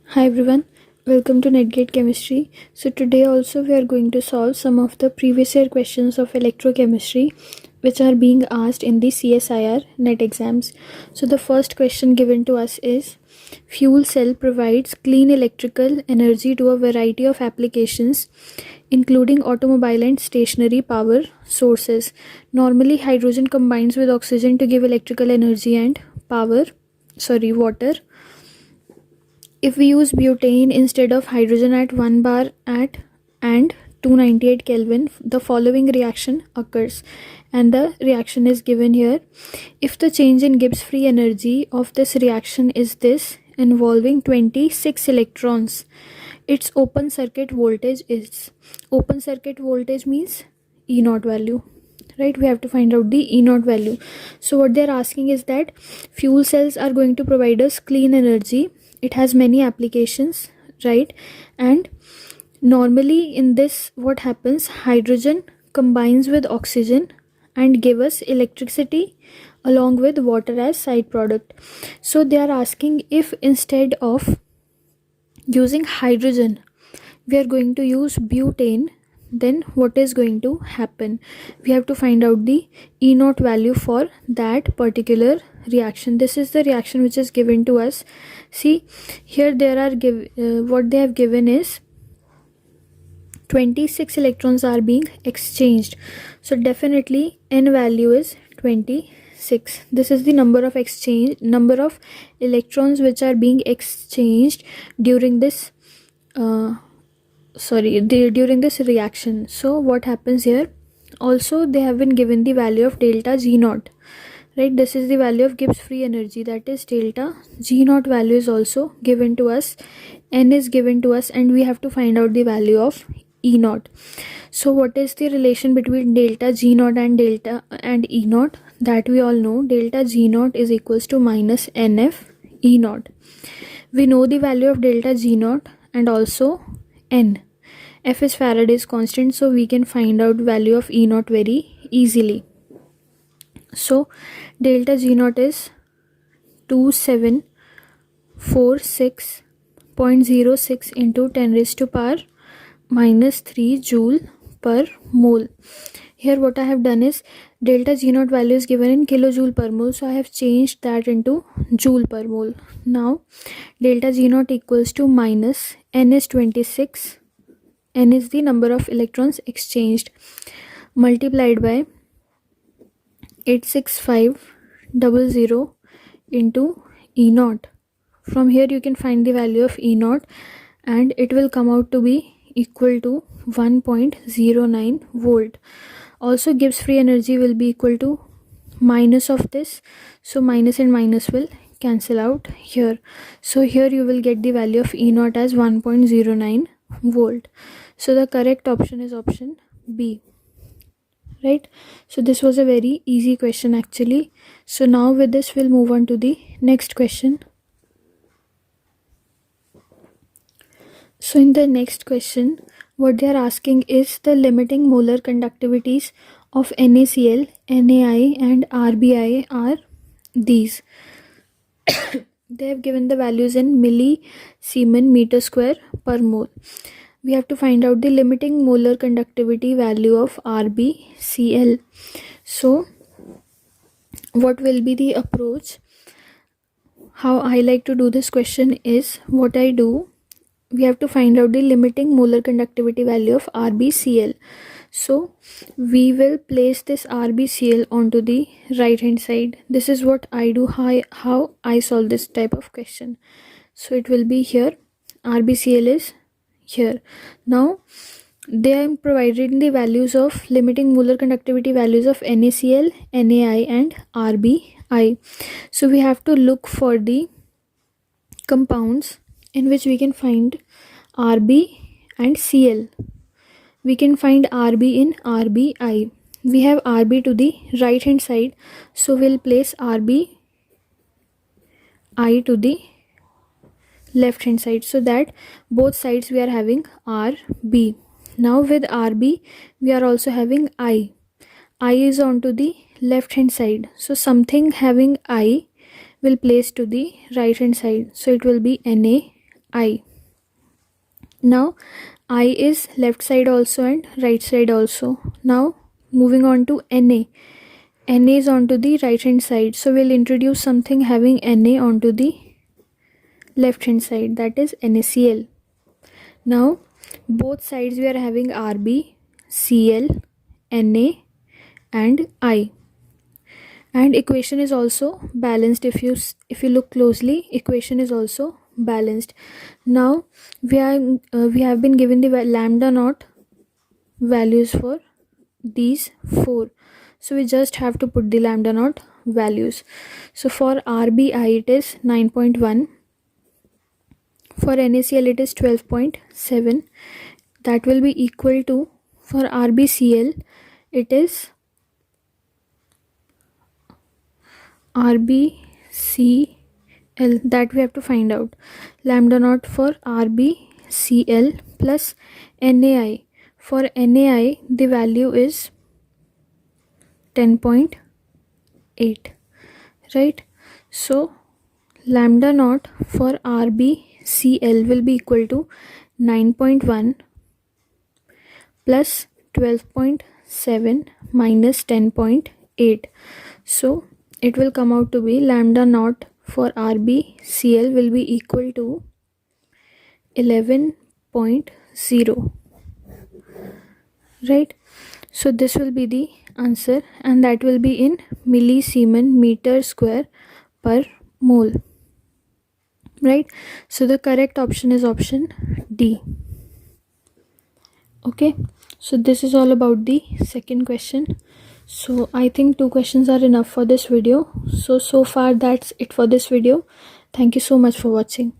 Hi everyone, welcome to NetGate Chemistry. So today also we are going to solve some of the previous year questions of electrochemistry which are being asked in the CSIR net exams. So the first question given to us is fuel cell provides clean electrical energy to a variety of applications including automobile and stationary power sources. Normally hydrogen combines with oxygen to give electrical energy and water. If we use butane instead of hydrogen at 1 bar at and 298 Kelvin, the following reaction occurs, and the reaction is given here. If the change in Gibbs free energy of this reaction is this, involving 26 electrons, its open circuit voltage means E naught value, right? We have to find out the E naught value. So what they're asking is that fuel cells are going to provide us clean energy. It has many applications, right? And normally in this, what happens, hydrogen combines with oxygen and give us electricity along with water as side product. So they are asking if instead of using hydrogen we are going to use butane, then what is going to happen? We have to find out the E naught value for that particular reaction. This is the reaction which is given to us. See, here there are what they have given is 26 electrons are being exchanged. So definitely N value is 26. This is the number of electrons which are being exchanged during this during this reaction. So what happens here? Also they have been given the value of delta G naught, right? This is the value of Gibbs free energy, that is delta G naught value is also given to us, N is given to us, and we have to find out the value of E naught. So what is the relation between delta G naught and E naught? That we all know, delta G naught is equals to minus NF E naught. We know the value of delta G naught and also N. F is Faraday's constant, so we can find out value of E naught very easily. So delta G naught is 2746.06 into 10 raised to power minus 3 joule per mole. Here what I have done is delta G naught value is given in kilojoule per mole, so I have changed that into joule per mole. Now delta G naught equals to minus N is 26, N is the number of electrons exchanged, multiplied by 86500 into E naught. From here you can find the value of E naught and it will come out to be equal to 1.09 volt. Also Gibbs free energy will be equal to minus of this, so minus and minus will cancel out here. So here you will get the value of E naught as 1.09 volt. So the correct option is option B, right? So this was a very easy question actually. So now with this we'll move on to the next question. So in the next question, what they are asking is the limiting molar conductivities of NaCl, NaI and RBI are these. They have given the values in millisiemen meter square per mole. We have to find out the limiting molar conductivity value of RbCl. So what will be the approach? How I like to do this question is, what I do, we have to find out the limiting molar conductivity value of RbCl. So we will place this RbCl onto the right hand side. This is what I do, how I solve this type of question. So it will be here, RbCl is here. Now they are provided the values of limiting molar conductivity values of NaCl, NaI and RbI. So we have to look for the compounds in which we can find Rb and Cl. We can find Rb in RbI. We have Rb to the right hand side, so we'll place RbI to the left hand side, so that both sides we are having Rb. Now with Rb we are also having I. I is onto the left hand side, so something having I will place to the right hand side, so it will be NaI. I. Now I is left side also and right side also. Now moving on to Na. Na is onto the right hand side, so we'll introduce something having Na onto the left hand side, that is NaCl. Now both sides we are having Rb, Cl, Na and I. And equation is also balanced. If you look closely, equation is also balanced. Now we have been given the lambda naught values for these four, so we just have to put the lambda naught values. So for RBI it is 9.1, for NaCl it is 12.7. that will be equal to, for RbCl it is RbCl, that we have to find out. Lambda naught for RbCl plus NaI. For NaI the value is 10.8, right? So lambda naught for RbCl will be equal to 9.1 plus 12.7 minus 10.8. So it will come out to be lambda naught for RbCl will be equal to 11.0, right? So this will be the answer, and that will be in millisiemen meter square per mole, right? So the correct option is option D. Okay, so this is all about the second question. So I think 2 questions are enough for this video. So far that's it for this video. Thank you so much for watching.